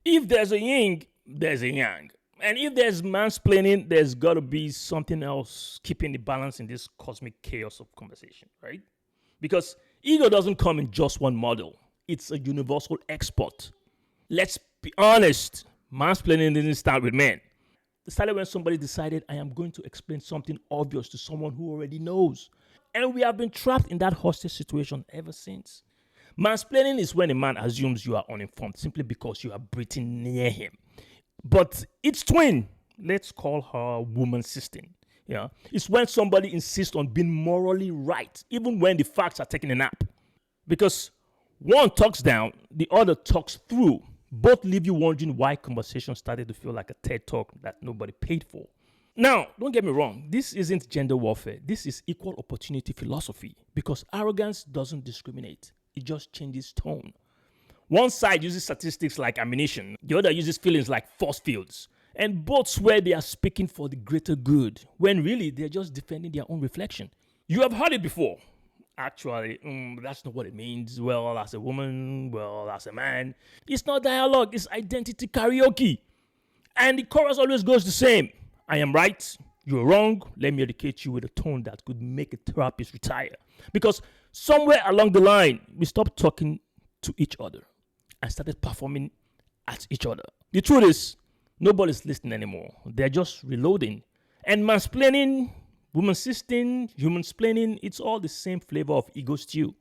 If there's a yin, there's a yang. And if there's mansplaining, there's got to be something else keeping the balance in this cosmic chaos of conversation, right? Because ego doesn't come in just one model, it's a universal export. Let's be honest, mansplaining didn't start with men. It started when somebody decided, I am going to explain something obvious to someone who already knows. And we have been trapped in that hostage situation ever since. Mansplaining is when a man assumes you are uninformed simply because you are breathing near him. But its twin, let's call her womansisting. Yeah, it's when somebody insists on being morally right, even when the facts are taking a nap. Because one talks down, the other talks through. Both leave you wondering why conversation started to feel like a TED talk that nobody paid for. Now, don't get me wrong, this isn't gender warfare. This is equal opportunity philosophy because arrogance doesn't discriminate. It just changes tone. One side uses statistics like ammunition, the other uses feelings like force fields. And both swear they are speaking for the greater good, when really they're just defending their own reflection. You have heard it before. Actually, that's not what it means. Well, as a woman, well, as a man. It's not dialogue, it's identity karaoke. And the chorus always goes the same. I am right, you're wrong, let me educate you with a tone that could make a therapist retire. Because somewhere along the line, we stopped talking to each other and started performing at each other. The truth is, nobody's listening anymore. They're just reloading. And mansplaining, womansisting, humansplaining, it's all the same flavor of ego stew.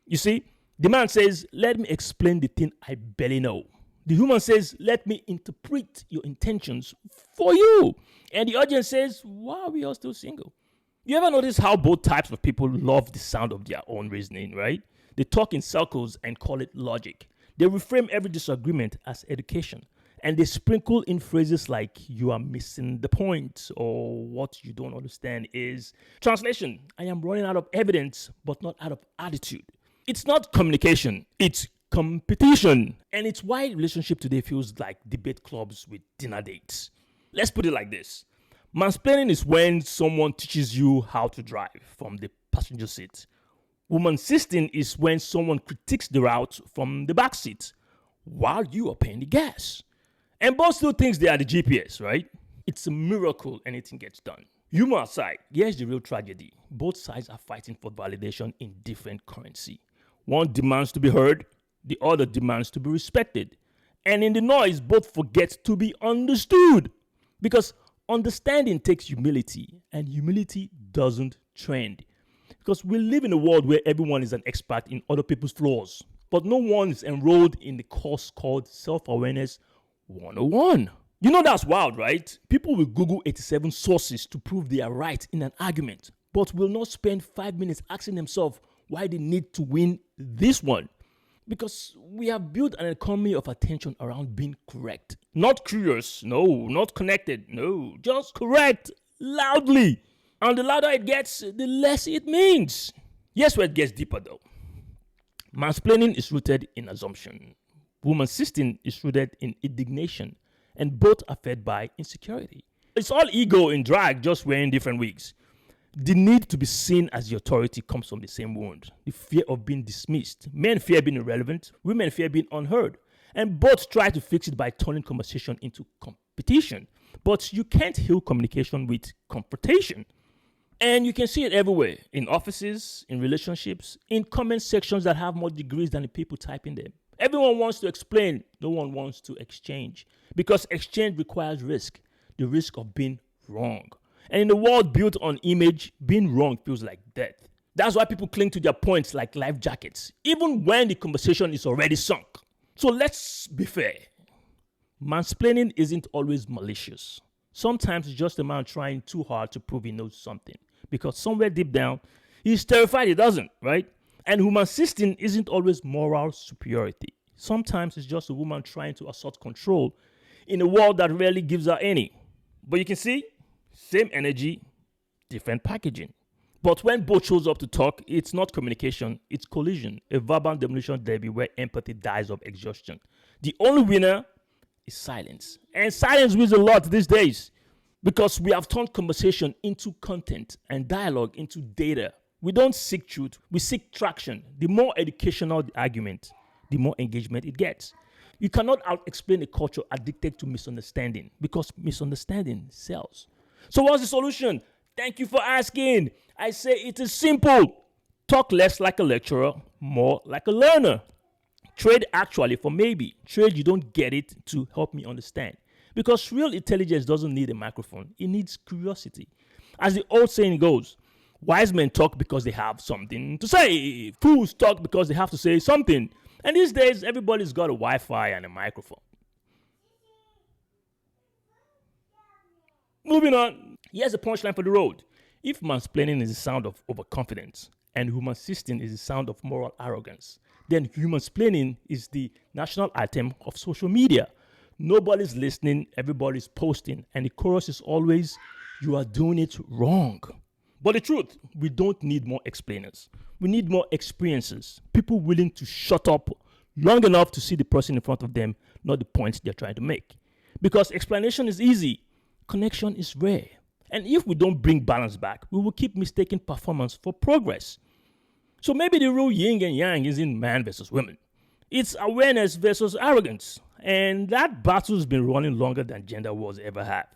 You see, the man says, let me explain the thing I barely know. The human says, let me interpret your intentions for you. And the audience says, why are we all still single? You ever notice how both types of people love the sound of their own reasoning, right? They talk in circles and call it logic. They reframe every disagreement as education. And they sprinkle in phrases like, you are missing the point, or what you don't understand is. Translation, I am running out of evidence, but not out of attitude. It's not communication, it's competition. And it's why relationship today feels like debate clubs with dinner dates. Let's put it like this. Mansplaining is when someone teaches you how to drive from the passenger seat. Womansisting is when someone critiques the route from the back seat while you are paying the gas. And both still thinks they are the GPS, right? It's a miracle anything gets done. Humor aside, here's the real tragedy. Both sides are fighting for validation in different currency. One demands to be heard, the other demands to be respected. And in the noise, both forget to be understood. Because understanding takes humility, and humility doesn't trend. Because we live in a world where everyone is an expert in other people's flaws, but no one is enrolled in the course called Self-Awareness 101. You know that's wild, right? People will Google 87 sources to prove they are right in an argument, but will not spend 5 minutes asking themselves why they need to win this one. Because we have built an economy of attention around being correct. Not curious, no. Not connected, no. Just correct, loudly. And the louder it gets, the less it means. Here's where it gets deeper though. Mansplaining is rooted in assumption. Womansisting is rooted in indignation. And both are fed by insecurity. It's all ego in drag, just wearing different wigs. The need to be seen as the authority comes from the same wound. The fear of being dismissed. Men fear being irrelevant. Women fear being unheard. And both try to fix it by turning conversation into competition. But you can't heal communication with confrontation. And you can see it everywhere. In offices, in relationships, in comment sections that have more degrees than the people typing them. Everyone wants to explain. No one wants to exchange. Because exchange requires risk. The risk of being wrong. And in a world built on image, being wrong feels like death. That's why people cling to their points like life jackets, even when the conversation is already sunk. So let's be fair. Mansplaining isn't always malicious. Sometimes it's just a man trying too hard to prove he knows something. Because somewhere deep down, he's terrified he doesn't, right? And womansisting isn't always moral superiority. Sometimes it's just a woman trying to assert control in a world that rarely gives her any. But you can see, same energy, different packaging. But when both shows up to talk, it's not communication, it's collision, a verbal demolition derby where empathy dies of exhaustion. The only winner is silence. And silence wins a lot these days because we have turned conversation into content and dialogue into data. We don't seek truth, we seek traction. The more educational the argument, the more engagement it gets. You cannot out-explain a culture addicted to misunderstanding because misunderstanding sells. So what's the solution? Thank you for asking. I say it is simple. Talk less like a lecturer, more like a learner. Trade actually for maybe. Trade you don't get it to help me understand. Because real intelligence doesn't need a microphone. It needs curiosity. As the old saying goes, wise men talk because they have something to say. Fools talk because they have to say something. And these days, everybody's got a Wi-Fi and a microphone. Moving on. Here's a punchline for the road. If mansplaining is the sound of overconfidence and womansisting is the sound of moral arrogance, then humansplaining is the national item of social media. Nobody's listening, everybody's posting, and the chorus is always, you are doing it wrong. But the truth, we don't need more explainers. We need more experiences. People willing to shut up long enough to see the person in front of them, not the points they're trying to make. Because explanation is easy, connection is rare. And if we don't bring balance back, we will keep mistaking performance for progress. So maybe the real yin and yang is in man versus women. It's awareness versus arrogance. And that battle's been running longer than gender wars ever have.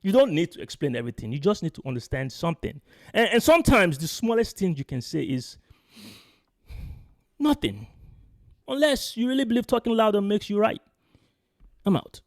You don't need to explain everything. You just need to understand something. And sometimes the smallest thing you can say is nothing. Unless you really believe talking louder makes you right. I'm out.